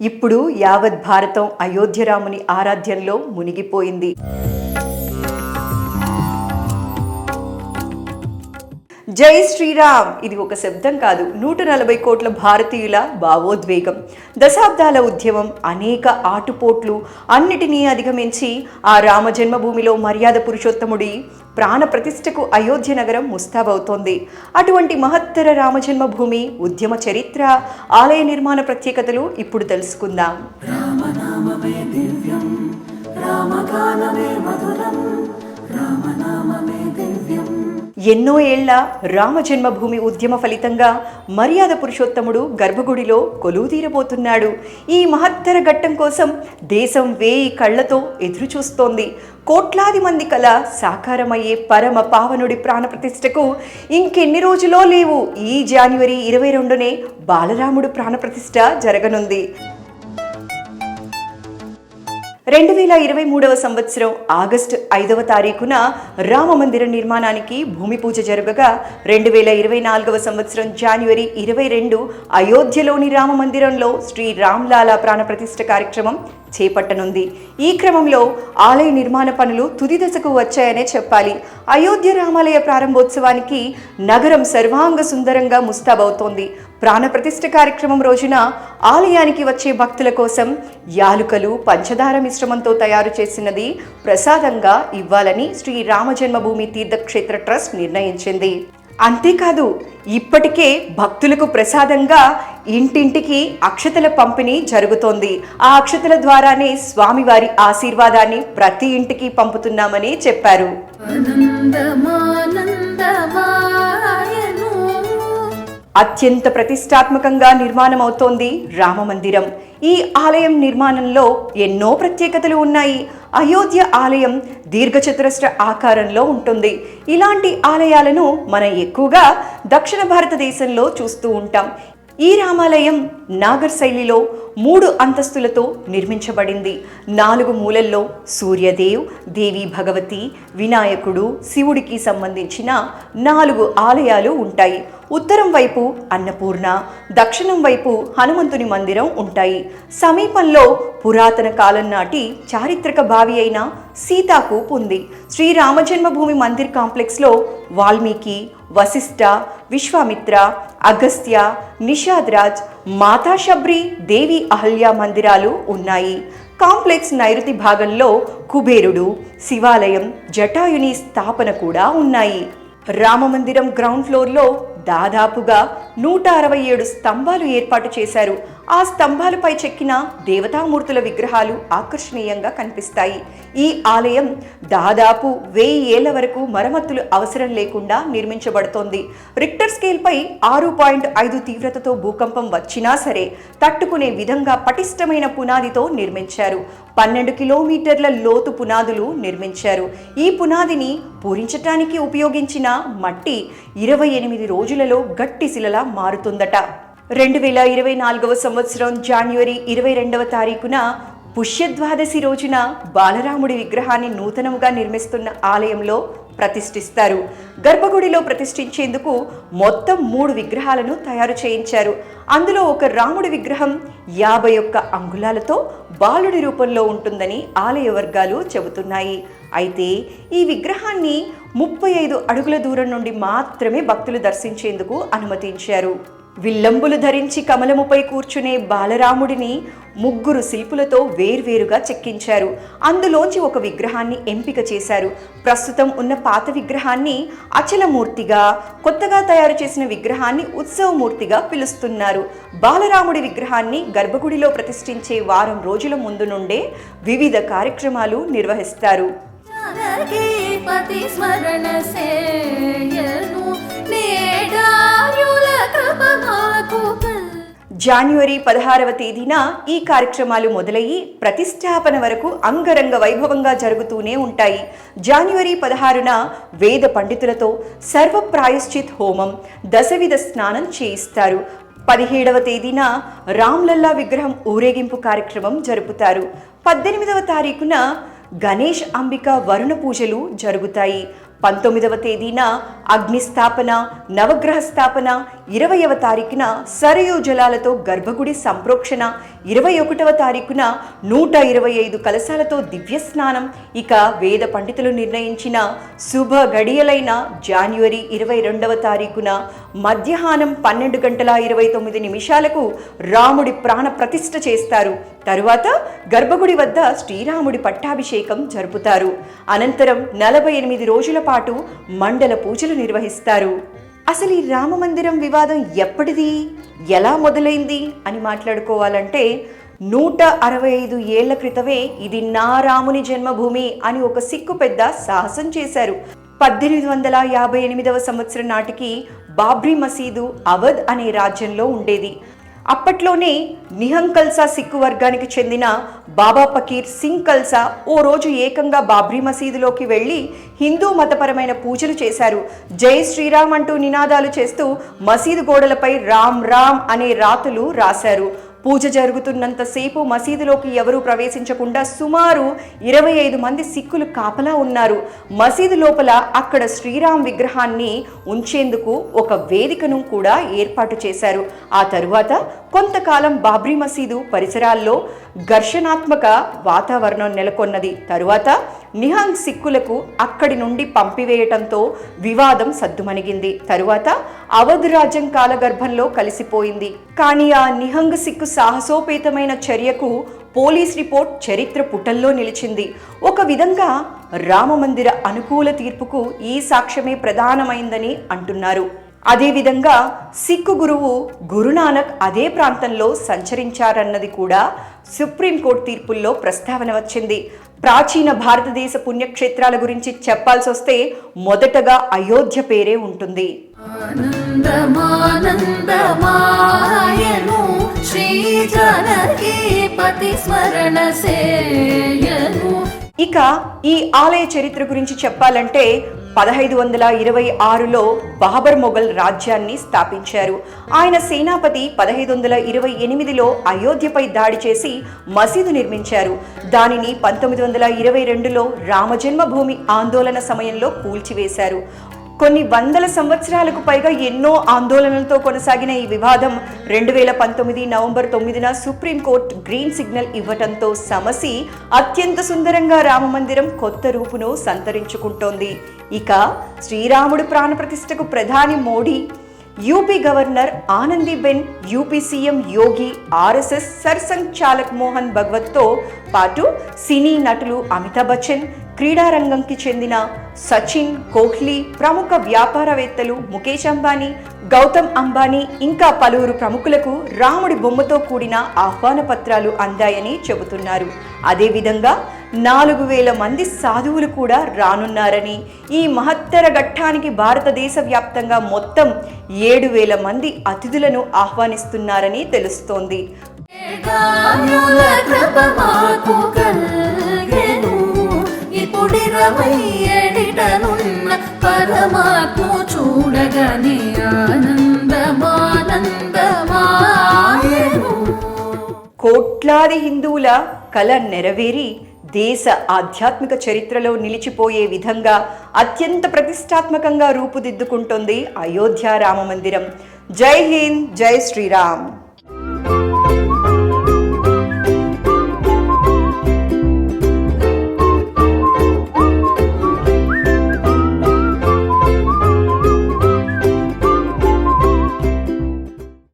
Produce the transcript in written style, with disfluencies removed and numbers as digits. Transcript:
ఇప్పుడు యావత్ భారతం అయోధ్య రాముని ఆరాధ్యంలో మునిగిపోయింది. జై శ్రీరామ్ ఇది ఒక శబ్దం కాదు, 140 కోట్ల భారతీయుల భావోద్వేగం. దశాబ్దాల ఉద్యమం, అనేక ఆటుపోట్లు అన్నిటినీ అధిగమించి ఆ రామ జన్మభూమిలో మర్యాద పురుషోత్తముడి ప్రాణ ప్రతిష్టకు అయోధ్య నగరం ముస్తాబవుతోంది. అటువంటి మహత్తర రామజన్మభూమి ఉద్యమ చరిత్ర, ఆలయ నిర్మాణ ప్రత్యేకతలు ఇప్పుడు తెలుసుకుందాం. రామనామమే దివ్యం, రామగానమే మధురం, రామనామమే దివ్యం. ఎన్నో ఏళ్ల రామ జన్మభూమి ఉద్యమ ఫలితంగా మర్యాద పురుషోత్తముడు గర్భగుడిలో కొలువుదీరబోతున్నాడు. ఈ మహత్తర ఘట్టం కోసం దేశం 1000 కళ్లతో ఎదురుచూస్తోంది. కోట్లాది మంది కల సాకారమయ్యే పరమ పావనుడి ప్రాణప్రతిష్టకు ఇంకెన్ని రోజులో లేవు. ఈ జనవరి 22నే బాలరాముడు ప్రాణప్రతిష్ఠ జరగనుంది. 2023 సంవత్సరం ఆగస్టు 5వ తారీఖున రామ మందిర నిర్మాణానికి భూమి పూజ జరగగా 2024 సంవత్సరం జనవరి 22 అయోధ్యలోని రామ మందిరంలో శ్రీ రామ్లాలా ప్రాణప్రతిష్ఠ కార్యక్రమం చేపట్టనుంది. ఈ క్రమంలో ఆలయ నిర్మాణ పనులు తుది దశకు వచ్చాయనే చెప్పాలి. అయోధ్య రామాలయ ప్రారంభోత్సవానికి నగరం సర్వాంగ సుందరంగా ముస్తాబవుతోంది. ప్రాణప్రతిష్ఠ కార్యక్రమం రోజున ఆలయానికి వచ్చే భక్తుల కోసం యాలుకలు, పంచదార మిశ్రమంతో తయారు చేసినది ప్రసాదంగా ఇవ్వాలని శ్రీ రామ జన్మభూమి తీర్థక్షేత్ర ట్రస్ట్ నిర్ణయించింది. అంతేకాదు, ఇప్పటికే భక్తులకు ప్రసాదంగా ఇంటింటికి అక్షతల పంపిణీ జరుగుతోంది. ఆ అక్షతల ద్వారానే స్వామివారి ఆశీర్వాదాన్ని ప్రతి ఇంటికి పంపుతున్నామని చెప్పారు. అత్యంత ప్రతిష్టాత్మకంగా నిర్మాణం అవుతోంది రామ మందిరం. ఈ ఆలయం నిర్మాణంలో ఎన్నో ప్రత్యేకతలు ఉన్నాయి. అయోధ్య ఆలయం దీర్ఘచతురస్ర ఆకారంలో ఉంటుంది. ఇలాంటి ఆలయాలను మనం ఎక్కువగా దక్షిణ భారతదేశంలో చూస్తూ ఉంటాం. ఈ రామాలయం నాగర్ శైలిలో 3 అంతస్తులతో నిర్మించబడింది. 4 మూలల్లో సూర్యదేవ్, దేవి భగవతి, వినాయకుడు, శివుడికి సంబంధించిన 4 ఆలయాలు ఉంటాయి. ఉత్తరం వైపు అన్నపూర్ణ, దక్షిణం వైపు హనుమంతుని మందిరం ఉంటాయి. సమీపంలో పురాతన కాలం నాటి చారిత్రక బావి అయిన సీతాకూప్ ఉంది. శ్రీ రామజన్మభూమి మందిర్ కాంప్లెక్స్లో వాల్మీకి, వశిష్ఠ, విశ్వామిత్ర, అగస్త్య, నిషాద్ రాజ్, మాతా శబరి, దేవి అహల్య మందిరాలు ఉన్నాయి. కాంప్లెక్స్ నైరుతి భాగంలో కుబేరుడు, శివాలయం, జటాయుని స్థాపన కూడా ఉన్నాయి. రామమందిరం గ్రౌండ్ ఫ్లోర్లో దాదాపుగా 167 స్తంభాలు ఏర్పాటు చేశారు. ఆ స్తంభాలపై చెక్కిన దేవతామూర్తుల విగ్రహాలు ఆకర్షణీయంగా కనిపిస్తాయి. ఈ ఆలయం దాదాపు 1000 ఏళ్ల వరకు మరమ్మతులు అవసరం లేకుండా నిర్మించబడుతోంది. రిక్టర్ స్కేల్పై 6.5 తీవ్రతతో భూకంపం వచ్చినా సరే తట్టుకునే విధంగా పటిష్టమైన పునాదితో నిర్మించారు. 12 కిలోమీటర్ల లోతు పునాదులు నిర్మించారు. ఈ పునాదిని పూరించటానికి ఉపయోగించిన మట్టి 28 రోజులలో గట్టి శిలలా మారుతుందట. 2024 సంవత్సరం జనవరి 22వ తారీఖున పుష్యద్వాదశి రోజున బాలరాముడి విగ్రహాన్ని నూతనముగా నిర్మిస్తున్న ఆలయంలో ప్రతిష్ఠిస్తారు. గర్భగుడిలో ప్రతిష్ఠించేందుకు మొత్తం 3 విగ్రహాలను తయారు చేయించారు. అందులో ఒక రాముడి విగ్రహం 51 అంగుళాలతో బాలుడి రూపంలో ఉంటుందని ఆలయ వర్గాలు చెబుతున్నాయి. అయితే ఈ విగ్రహాన్ని 35 అడుగుల దూరం నుండి మాత్రమే భక్తులు దర్శించేందుకు అనుమతించారు. విల్లంబులు ధరించి కమలముపై కూర్చునే బాలరాముడిని 3 శిల్పులతో వేర్వేరుగా చెక్కించారు. అందులోంచి ఒక విగ్రహాన్ని ఎంపిక చేశారు. ప్రస్తుతం ఉన్న పాత విగ్రహాన్ని అచలమూర్తిగా, కొత్తగా తయారు చేసిన విగ్రహాన్ని ఉత్సవమూర్తిగా పిలుస్తున్నారు. బాలరాముడి విగ్రహాన్ని గర్భగుడిలో ప్రతిష్ఠించే వారం రోజుల ముందు నుండే వివిధ కార్యక్రమాలు నిర్వహిస్తారు. జనవరి 16వ తేదీన ఈ కార్యక్రమాలు మొదలయ్యి ప్రతిష్టాపన వరకు అంగరంగ వైభవంగా జరుగుతూనే ఉంటాయి. జనవరి 16న వేద పండితులతో సర్వ ప్రాయశ్చిత్ హోమం, దశవిధ స్నానం చేయిస్తారు. 17వ తేదీన రామ్లల్లా విగ్రహం ఊరేగింపు కార్యక్రమం జరుపుతారు. 18వ తారీఖున గణేష్, అంబిక, వరుణ పూజలు జరుగుతాయి. 19వ తేదీన అగ్నిస్థాపన, నవగ్రహ స్థాపన, 20వ తారీఖున సరయూ జలాలతో గర్భగుడి సంప్రోక్షణ, 21వ తారీఖున 125 కలశాలతో దివ్య స్నానం. ఇక వేద పండితులు నిర్ణయించిన శుభ గడియలైన జనవరి 22వ తారీఖున మధ్యాహ్నం 12:29 రాముడి ప్రాణ ప్రతిష్ఠ చేస్తారు. తరువాత గర్భగుడి వద్ద శ్రీరాముడి పట్టాభిషేకం జరుపుతారు. అనంతరం 48 రోజుల పాటు మండల పూజలు నిర్వహిస్తారు. అసలు ఈ రామ మందిరం వివాదం ఎప్పటిది, ఎలా మొదలైంది అని మాట్లాడుకోవాలంటే 165 ఏళ్ల క్రితమే ఇది నా రాముని జన్మభూమి అని ఒక సిక్కు పెద్ద సాహసం చేశారు. 1858వ సంవత్సరం నాటికి బాబ్రీ మసీదు అవధ్ అనే రాజ్యంలో ఉండేది. అప్పట్లోనే నిహంగ్ కల్సా సిక్కు వర్గానికి చెందిన బాబా ఫకీర్ సింగ్ కల్సా ఓ రోజు ఏకంగా బాబ్రీ మసీదులోకి వెళ్ళి హిందూ మతపరమైన పూజలు చేశారు. జై శ్రీరామ్ అంటూ నినాదాలు చేస్తూ మసీదు గోడలపై రామ్ రామ్ అనే రాతులు రాశారు. పూజ జరుగుతున్నంతసేపు మసీదులోకి ఎవరూ ప్రవేశించకుండా సుమారు 25 మంది సిక్కులు కాపలా ఉన్నారు. మసీదు లోపల అక్కడ శ్రీరామ్ విగ్రహాన్ని ఉంచేందుకు ఒక వేదికను కూడా ఏర్పాటు చేశారు. ఆ తరువాత కొంతకాలం బాబ్రీ మసీదు పరిసరాల్లో ఘర్షణాత్మక వాతావరణం నెలకొన్నది. తరువాత నిహంగ్ సిక్కులకు అక్కడి నుండి పంపివేయటంతో వివాదం సద్దుమణిగింది. తరువాత అవధ్ రాజ్యం కాలగర్భంలో కలిసిపోయింది. కానీ ఆ నిహంగ్ సిక్కు సాహసోపేతమైన చర్యకు పోలీస్ రిపోర్ట్ చరిత్ర పుటల్లో నిలిచింది. ఒక విధంగా రామమందిర అనుకూల తీర్పుకు ఈ సాక్ష్యమే ప్రధానమైందని అంటున్నారు. అదేవిధంగా సిక్కు గురువు గురునానక్ అదే ప్రాంతంలో సంచరించారన్నది కూడా సుప్రీంకోర్టు తీర్పుల్లో ప్రస్తావన వచ్చింది. ప్రాచీన భారతదేశ పుణ్యక్షేత్రాల గురించి చెప్పాల్సి వస్తే మొదటగా అయోధ్య పేరే ఉంటుంది. ఇక ఈ ఆలయ చరిత్ర గురించి చెప్పాలంటే 1526లో బాబర్ మొఘల్ రాజ్యాన్ని స్థాపించారు. ఆయన సేనాపతి 1528లో అయోధ్యపై దాడి చేసి మసీదు నిర్మించారు. దానిని 1922లో రామజన్మభూమి ఆందోళన సమయంలో కూల్చివేశారు. కొన్ని వందల సంవత్సరాలకు పైగా ఎన్నో ఆందోళనలతో కొనసాగిన ఈ వివాదం 2019 నవంబర్ 9న సుప్రీంకోర్టు గ్రీన్ సిగ్నల్ ఇవ్వటంతో సమసి అత్యంత సుందరంగా రామమందిరం కొత్త రూపును సంతరించుకుంటోంది. ఇక శ్రీరాముడు ప్రాణప్రతిష్ఠకు ప్రధాని Modi, UP governor Anandiben, UP CM Yogi, RSS సర్సంఘచాలక్ మోహన్ భగవత్తో పాటు సినీ నటులు అమితాబ్ బచ్చన్, క్రీడారంగంకి చెందిన సచిన్, కోహ్లీ, ప్రముఖ వ్యాపారవేత్తలు ముఖేష్ అంబానీ, గౌతమ్ అంబానీ ఇంకా పలువురు ప్రముఖులకు రాముడి బొమ్మతో కూడిన ఆహ్వాన పత్రాలు అందాయని చెబుతున్నారు. అదేవిధంగా 4000 మంది సాధువులు కూడా రానున్నారని, ఈ మహత్తర ఘట్టానికి భారతదేశ వ్యాప్తంగా మొత్తం 7000 మంది అతిథులను ఆహ్వానిస్తున్నారని తెలుస్తోంది. పరమాత్మ చూడగానే ఆనందమానందమాయను. కోట్లాది హిందువుల కల నెరవేరి దేశ ఆధ్యాత్మిక చరిత్రలో నిలిచిపోయే విధంగా అత్యంత ప్రతిష్టాత్మకంగా రూపుదిద్దుకుంటోంది అయోధ్య రామ మందిరం. జై హింద్, జై శ్రీరామ్.